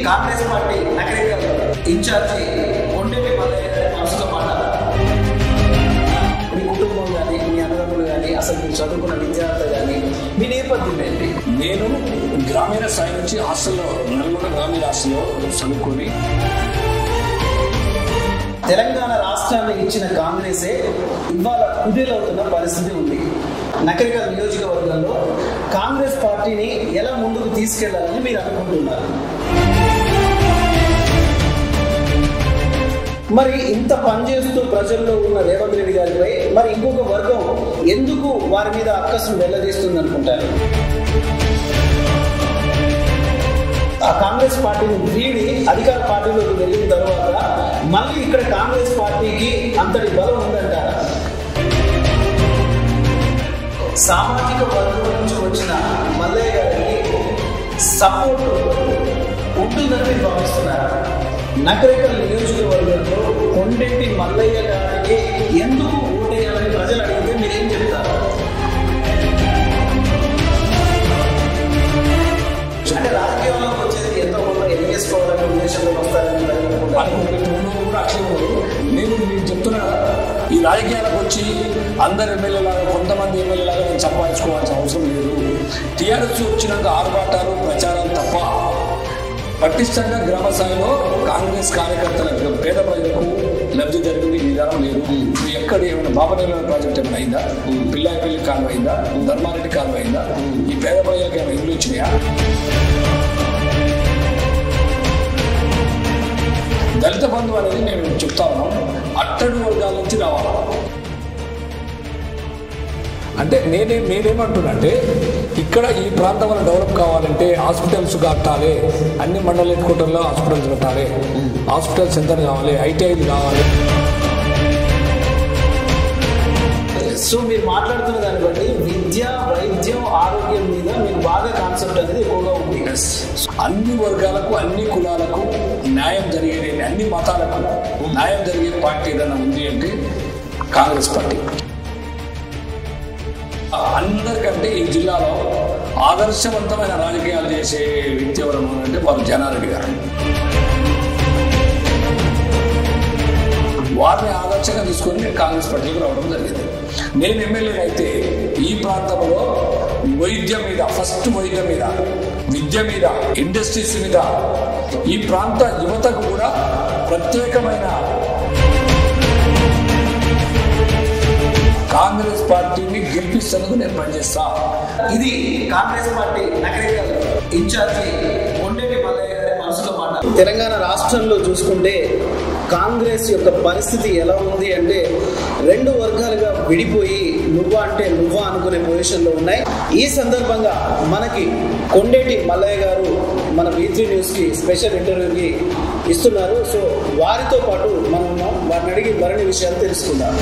Congress party Nagarikal incharge Kondeti Mallayya గారి మనసులో మాట. మీ కుటుంబం కానీ, మీ అన్నదమ్ములు కానీ, అసలు మీరు చదువుకున్న విద్యార్థులు కానీ, మీ నేపథ్యం ఏంటి? నేను గ్రామీణ స్థాయి నుంచి హాస్టల్లో, నల్గొండ గ్రామీణ హాస్టల్లో చదువుకొని తెలంగాణ రాష్ట్రాన్ని ఇచ్చిన కాంగ్రెసే ఇవాళ కుదేలవుతున్న పరిస్థితి ఉంది. నకరికల్ నియోజకవర్గంలో కాంగ్రెస్ పార్టీని ఎలా ముందుకు తీసుకెళ్లాలని మీరు అనుకుంటున్నారు? మరి ఇంత పనిచేస్తూ ప్రజల్లో ఉన్న రేవంత్ రెడ్డి గారిపై మరి ఇంకొక వర్గం ఎందుకు వారి మీద అక్కసును వెల్లదీస్తుంది అనుకుంటారు? ఆ కాంగ్రెస్ పార్టీని వీడి అధికార పార్టీలోకి వెళ్ళిన తర్వాత మళ్ళీ ఇక్కడ కాంగ్రెస్ పార్టీకి అంతటి బలం ఉందంటారా? సామాజిక వర్గం నుంచి వచ్చిన మల్లయ్య గారికి సపోర్ట్ ఉంటుందని మీరు భావిస్తున్నారా? నకరికల్ నియోజకవర్గంలో కొండెట్టి మల్లయ్య గారికి ఎందుకు ఓటేయాలని ప్రజలు అడిగితే మీరేం చెప్తారు? అంటే రాజకీయంలోకి వచ్చేది ఎంతో కొంత ఎన్నికేసుకోవాలనే ఉద్దేశంలో వస్తారని కూడా అక్షరం. నేను చెప్తున్నా, ఈ రాజకీయాలకు వచ్చి అందరు ఎమ్మెల్యేలాగా, కొంతమంది ఎమ్మెల్యేలాగా నేను సంపాదించుకోవాల్సిన అవసరం లేదు. టీఆర్ఎస్ వచ్చినాక ఆర్భాటాలు, ప్రచారాలు తప్ప పటిష్టంగా గ్రామ స్థాయిలో కాంగ్రెస్ కార్యకర్తలకు, పేద ప్రజలకు లబ్ధి జరిగింది విధానం లేదు. ఎక్కడ ఏమైనా బాబనేల ప్రాజెక్ట్ ఏమైనా అయిందా? పిల్లాయిపల్లి కాలువ అయిందా? ధర్మారెడ్డి కాలువ అయిందా? ఈ పేద ప్రజలకు ఏమైనా ఇల్లు వచ్చినాయా? దళిత బంధు అనేది నేను చెప్తా ఉన్నాను, అట్టడు వర్గాల నుంచి రావాలి. అంటే నేనేమంటున్నా అంటే, ఇక్కడ ఈ ప్రాంతం వల్ల డెవలప్ కావాలంటే హాస్పిటల్స్ కట్టాలి, అన్ని మండల హెడ్ క్వార్టర్లో హాస్పిటల్స్ కట్టాలి, హాస్పిటల్ సెంటర్ కావాలి, ఐటీఐలు కావాలి. సో మీరు మాట్లాడుతున్న దాన్ని బట్టి విద్య, వైద్యం, ఆరోగ్యం మీద మీకు బాగా కాన్సెప్ట్ అనేది ఎక్కువగా ఉంది. అన్ని వర్గాలకు, అన్ని కులాలకు న్యాయం జరిగేది, అన్ని మతాలకు న్యాయం జరిగే పార్టీ ఏదైనా ఉంది అంటే కాంగ్రెస్ పార్టీ. అందరికంటే ఈ జిల్లాలో ఆదర్శవంతమైన రాజకీయాలు చేసే వ్యక్తి ఎవరు అంటే వారు జనారెడ్డి గారు. వారిని ఆదర్శంగా తీసుకొని నేను కాంగ్రెస్ పార్టీకి రావడం జరిగింది. నేను ఎమ్మెల్యే అయితే ఈ ప్రాంతంలో వైద్యం మీద, ఫస్ట్ వైద్యం మీద, విద్య మీద, ఇండస్ట్రీస్ మీద, ఈ ప్రాంత యువతకు కూడా ప్రత్యేకమైన కాంగ్రెస్ పార్టీని గెలిపిస్తేందుకు నేను పనిచేస్తా. ఇది కాంగ్రెస్ పార్టీ నగరికల్ ఇన్ఛార్జి కొండేటి మల్లయ్య గారి మనసులో మాట. తెలంగాణ రాష్ట్రంలో చూసుకుంటే కాంగ్రెస్ యొక్క పరిస్థితి ఎలా ఉంది అంటే, రెండు వర్గాలుగా విడిపోయి నువ్వా అంటే నువ్వా అనుకునే పొజిషన్లో ఉన్నాయి. ఈ సందర్భంగా మనకి కొండేటి మల్లయ్య గారు మన V3 న్యూస్కి స్పెషల్ ఇంటర్వ్యూకి ఇస్తున్నారు. సో వారితో పాటు మనం వారిని అడిగి మరిన్ని విషయాలు తెలుసుకుందాం.